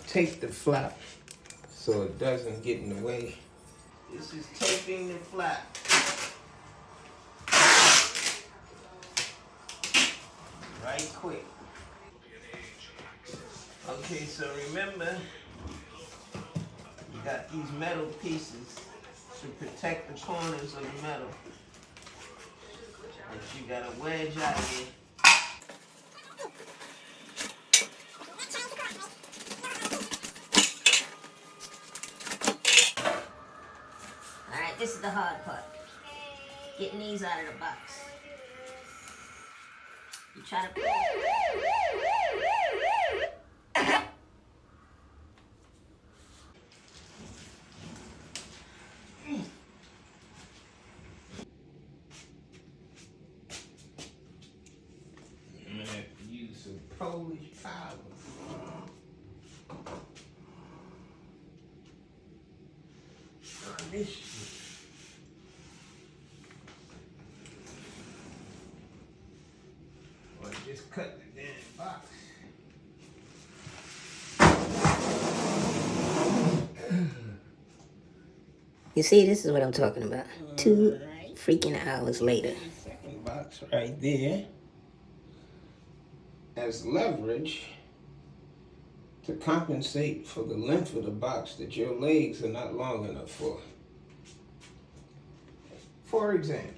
take the flap so it doesn't get in the way. This is taping the flap. Right quick. Okay, so remember, you got these metal pieces to protect the corners of the metal. But you got a wedge out here. Alright, this is the hard part. Getting these out of the box. You try to pull. I'm gonna have to use some Polish powder. On this shit. Or just cut the damn box. You see, this is what I'm talking about. 2 freaking hours later. Second box right there as leverage to compensate for the length of the box that your legs are not long enough for. For example,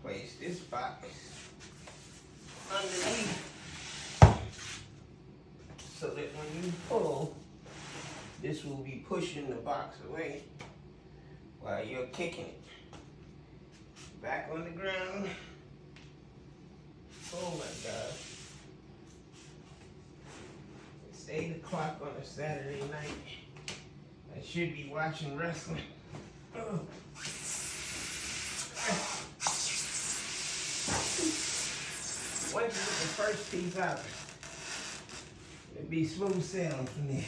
place this box underneath so that when you pull, this will be pushing the box away while you're kicking it. Back on the ground. Oh my God. It's 8 o'clock on a Saturday night. I should be watching wrestling. Oh. Once you get the first piece out, it'll be smooth sailing from there.